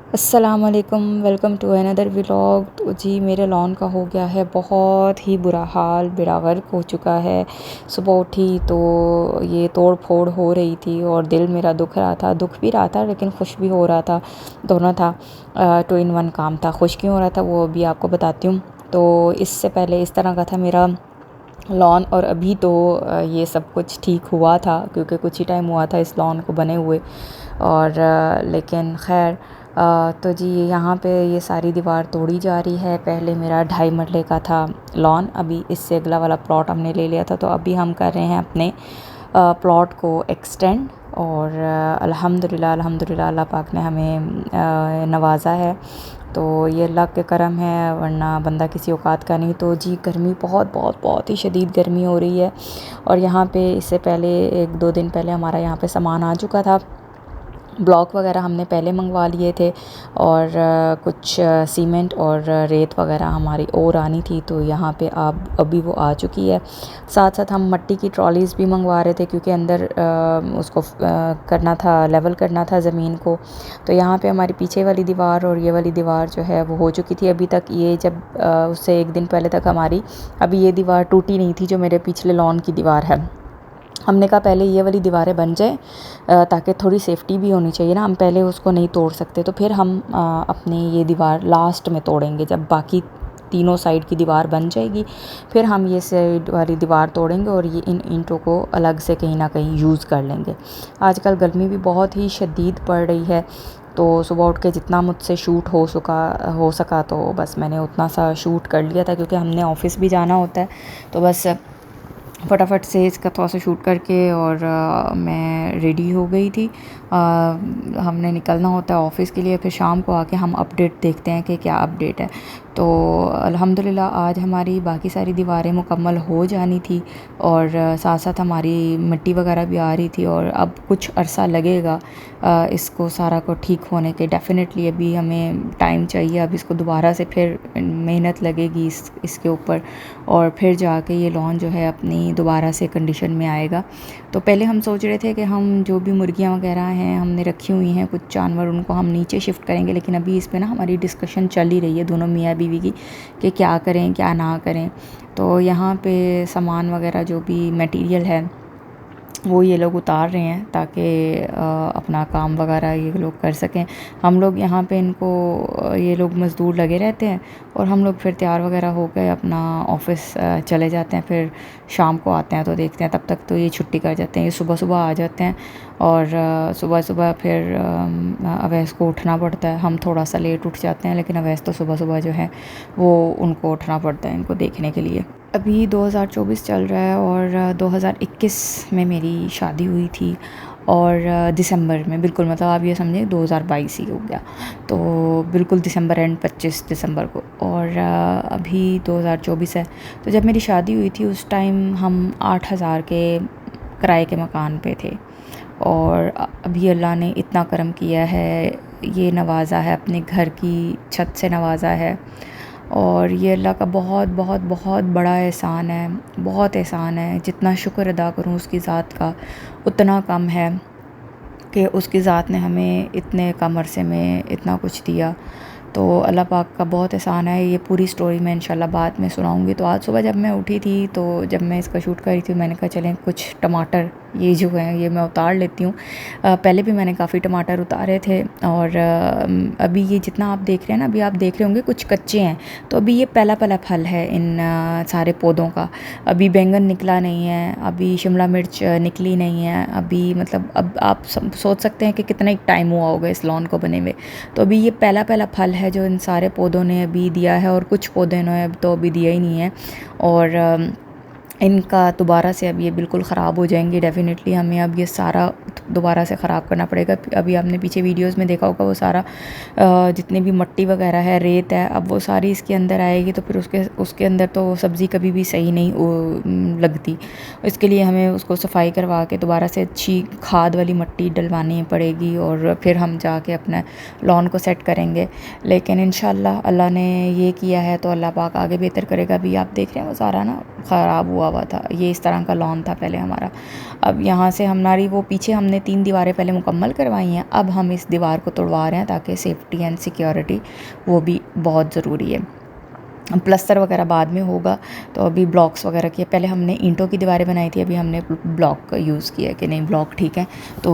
अस्सलाम वालेकुम, welcome to another vlog. तो जी मेरे लॉन का हो गया है बहुत ही बुरा हाल, बेड़ा गर्क हो चुका है। सुबह उठी तो ये तोड़ फोड़ हो रही थी और दिल मेरा दुख भी रहा था लेकिन खुश भी हो रहा था, दोनों था। टू इन वन काम था। खुश क्यों हो रहा था वो भी आपको बताती हूँ। तो इससे पहले इस तरह का था मेरा लॉन, और अभी तो ये सब कुछ ठीक हुआ था क्योंकि कुछ ही टाइम हुआ था इस लॉन को बने हुए। और लेकिन खैर, तो जी यहाँ पे ये सारी दीवार तोड़ी जा रही है। पहले मेरा 2.5 मरले का था लॉन, अभी इससे अगला वाला प्लॉट हमने ले लिया था, तो अभी हम कर रहे हैं अपने प्लॉट को एक्सटेंड। और अल्हम्दुलिल्लाह अल्लाह पाक ने हमें नवाजा है, तो ये अल्लाह के करम है, वरना बंदा किसी औकात का नहीं। तो जी गर्मी बहुत बहुत बहुत ही शदीद गर्मी हो रही है। और यहाँ पे इससे पहले 1-2 दिन पहले हमारा यहाँ पे सामान आ चुका था। ब्लॉक वगैरह हमने पहले मंगवा लिए थे, और कुछ सीमेंट और रेत वगैरह हमारी और आनी थी, तो यहाँ पे अब अभी वो आ चुकी है। साथ साथ हम मट्टी की ट्रॉलीज़ भी मंगवा रहे थे क्योंकि अंदर उसको करना था, लेवल करना था ज़मीन को। तो यहाँ पे हमारी पीछे वाली दीवार और ये वाली दीवार जो है वो हो चुकी थी अभी तक। ये जब उससे 1 दिन पहले तक हमारी अभी ये दीवार टूटी नहीं थी जो मेरे पिछले लॉन की दीवार है। हमने कहा पहले ये वाली दीवारें बन जाए, ताकि थोड़ी सेफ्टी भी होनी चाहिए ना। हम पहले उसको नहीं तोड़ सकते, तो फिर हम अपनी ये दीवार लास्ट में तोड़ेंगे जब बाकी तीनों साइड की दीवार बन जाएगी। फिर हम ये साइड वाली दीवार तोड़ेंगे और ये इन ईंटों को अलग से कहीं ना कहीं यूज़ कर लेंगे। आजकल गर्मी भी बहुत ही शदीद पड़ रही है, तो सुबह उठ के जितना मुझसे शूट हो सका तो बस मैंने उतना सा शूट कर लिया था, क्योंकि हमने ऑफ़िस भी जाना होता है। तो बस फटाफट से इसका थोड़ा सा शूट करके और मैं रेडी हो गई थी। हमने निकलना होता है ऑफ़िस के लिए, फिर शाम को आके हम अपडेट देखते हैं कि क्या अपडेट है। तो अल्हम्दुलिल्लाह आज हमारी बाकी सारी दीवारें मुकम्मल हो जानी थी, और साथ साथ हमारी मिट्टी वगैरह भी आ रही थी, और अब कुछ अरसा लगेगा इसको सारा को ठीक होने के। डेफ़िनेटली अभी हमें टाइम चाहिए, अब इसको दोबारा से फिर मेहनत लगेगी इसके ऊपर, और फिर जाके ये लॉन जो है अपनी दोबारा से कंडीशन में आएगा। तो पहले हम सोच रहे थे कि हम जो भी मुर्गियाँ वगैरह हैं हमने रखी हुई हैं कुछ जानवर, उनको हम नीचे शिफ्ट करेंगे, लेकिन अभी इस पे ना हमारी डिस्कशन चल ही रही है दोनों मियाँ बीवी की कि क्या करें क्या ना करें। तो यहाँ पे सामान वगैरह जो भी मटेरियल है वो ये लोग उतार रहे हैं ताकि अपना काम वगैरह ये लोग कर सकें। हम लोग यहाँ पे इनको ये लोग मज़दूर लगे रहते हैं, और हम लोग फिर तैयार वगैरह हो के अपना ऑफ़िस चले जाते हैं। फिर शाम को आते हैं तो देखते हैं, तब तक तो ये छुट्टी कर जाते हैं। ये सुबह सुबह आ जाते हैं, और सुबह सुबह फिर अवैस को उठना पड़ता है। हम थोड़ा सा लेट उठ जाते हैं, लेकिन अवैस तो सुबह सुबह जो है वो उनको उठना पड़ता है इनको देखने के लिए। अभी 2024 चल रहा है, और 2021 में मेरी शादी हुई थी, और दिसंबर में, बिल्कुल मतलब आप ये समझें 2022 ही हो गया। तो बिल्कुल दिसंबर एंड 25 दिसंबर को, और अभी 2024 है। तो जब मेरी शादी हुई थी उस टाइम हम 8,000 के किराए के मकान पे थे, और अभी अल्लाह ने इतना करम किया है, ये नवाज़ा है, अपने घर की छत से नवाज़ा है। और ये अल्लाह का बहुत बहुत बहुत बड़ा एहसान है, बहुत एहसान है। जितना शुक्र अदा करूँ उसकी ज़ात का उतना कम है कि उसकी ज़ात ने हमें इतने कम अरसे में इतना कुछ दिया। तो अल्लाह पाक का बहुत एहसान है। ये पूरी स्टोरी मैं इंशाल्लाह बाद में सुनाऊंगी। तो आज सुबह जब मैं उठी थी, तो जब मैं इसका शूट कर रही थी, मैंने कहा चलें कुछ टमाटर ये जो हैं ये मैं उतार लेती हूँ। पहले भी मैंने काफ़ी टमाटर उतारे थे, और अभी ये जितना आप देख रहे हैं ना, अभी आप देख रहे होंगे कुछ कच्चे हैं, तो अभी ये पहला पहला फल है इन सारे पौधों का। अभी बैंगन निकला नहीं है, अभी शिमला मिर्च निकली नहीं है, अभी मतलब अब आप सोच सकते हैं कि कितना ही टाइम हुआ होगा इस लॉन को बने हुए। तो अभी ये पहला पहला फल है जो इन सारे पौधों ने अभी दिया है, और कुछ पौधों ने अब तो अभी दिया ही नहीं है, और इनका दोबारा से अब ये बिल्कुल ख़राब हो जाएंगे। डेफ़िनेटली हमें अब ये सारा दोबारा से ख़राब करना पड़ेगा। अभी आपने पीछे वीडियोस में देखा होगा वो सारा जितनी भी मिट्टी वगैरह है, रेत है, अब वो सारी इसके अंदर आएगी, तो फिर उसके अंदर तो सब्ज़ी कभी भी सही नहीं लगती। इसके लिए हमें उसको सफाई करवा के दोबारा से अच्छी खाद वाली मिट्टी डलवानी पड़ेगी, और फिर हम जाके अपना लॉन को सेट करेंगे। लेकिन इंशाल्लाह अल्लाह ने ये किया है तो अल्लाह पाक आगे बेहतर करेगा। अभी आप देख रहे हैं वो सारा ना ख़राब हुआ हुआ था। ये इस तरह का लॉन था पहले हमारा। अब यहाँ से हमारी वो पीछे हमने 3 दीवारें पहले मुकम्मल करवाई हैं, अब हम इस दीवार को तोड़वा रहे हैं ताकि सेफ्टी एंड सिक्योरिटी वो भी बहुत ज़रूरी है। प्लस्तर वगैरह बाद में होगा, तो अभी ब्लॉक्स वगैरह किए। पहले हमने ईंटों की दीवारें बनाई थी, अभी हमने ब्लॉक का यूज़ किया कि नहीं ब्लॉक ठीक है, तो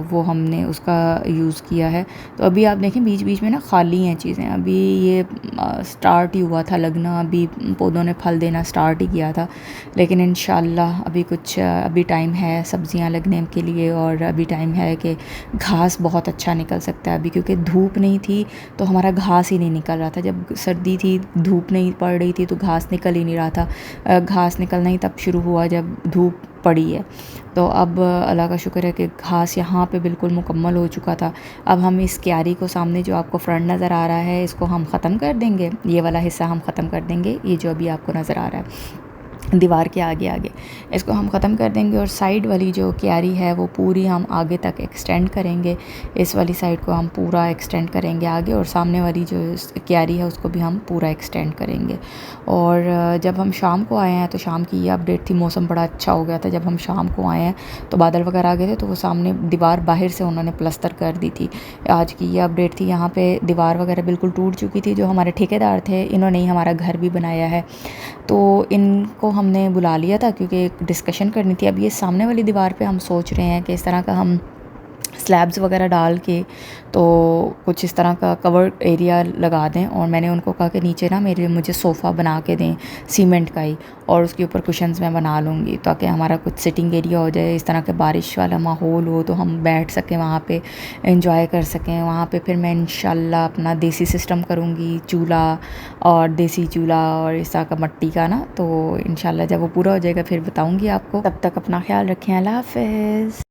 वो हमने उसका यूज़ किया है। तो अभी आप देखें बीच बीच में ना खाली हैं चीज़ें, अभी ये स्टार्ट ही हुआ था लगना, अभी पौधों ने फल देना स्टार्ट ही किया था, लेकिन इंशाल्लाह अभी कुछ अभी टाइम है सब्ज़ियाँ लगने के लिए, और अभी टाइम है कि घास बहुत अच्छा निकल सकता है अभी, क्योंकि धूप नहीं थी तो हमारा घास ही नहीं निकल रहा था। जब सर्दी थी धूप नहीं पड़ रही थी तो घास निकल ही नहीं रहा था। घास निकलना ही तब शुरू हुआ जब धूप पड़ी है। तो अब अल्लाह का शुक्र है कि घास यहाँ पे बिल्कुल मुकम्मल हो चुका था। अब हम इस क्यारी को सामने जो आपको फ्रंट नज़र आ रहा है इसको हम ख़त्म कर देंगे, ये वाला हिस्सा हम ख़त्म कर देंगे, ये जो अभी आपको नज़र आ रहा है दीवार के आगे आगे, इसको हम ख़त्म कर देंगे। और साइड वाली जो क्यारी है वो पूरी हम आगे तक एक्सटेंड करेंगे, इस वाली साइड को हम पूरा एक्सटेंड करेंगे आगे, और सामने वाली जो क्यारी है उसको भी हम पूरा एक्सटेंड करेंगे। और जब हम शाम को आए हैं तो शाम की ये अपडेट थी, मौसम बड़ा अच्छा हो गया था। जब हम शाम को आए हैं तो बादल वगैरह आ गए थे, तो वो सामने दीवार बाहर से उन्होंने प्लस्तर कर दी थी। आज की ये अपडेट थी, यहाँ पर दीवार वगैरह बिल्कुल टूट चुकी थी। जो हमारे ठेकेदार थे इन्होंने ही हमारा घर भी बनाया है, तो इनको हमने बुला लिया था क्योंकि एक डिस्कशन करनी थी। अब ये सामने वाली दीवार पे हम सोच रहे हैं कि इस तरह का हम स्लैब्स वगैरह डाल के तो कुछ इस तरह का कवर एरिया लगा दें। और मैंने उनको कहा कि नीचे ना मुझे सोफ़ा बना के दें सीमेंट का ही, और उसके ऊपर कुशन्स मैं बना लूँगी ताकि हमारा कुछ सिटिंग एरिया हो जाए, इस तरह के बारिश वाला माहौल हो तो हम बैठ सकें वहाँ पे, एंजॉय कर सकें वहाँ पे। फिर मैं इंशाल्लाह अपना देसी सिस्टम करूँगी, चूल्हा और देसी चूल्हा और इस तरह का मट्टी का ना, तो इंशाल्लाह जब वो पूरा हो जाएगा फिर बताऊँगी आपको। तब तक अपना ख्याल रखें, अल्लाह हाफ़िज़।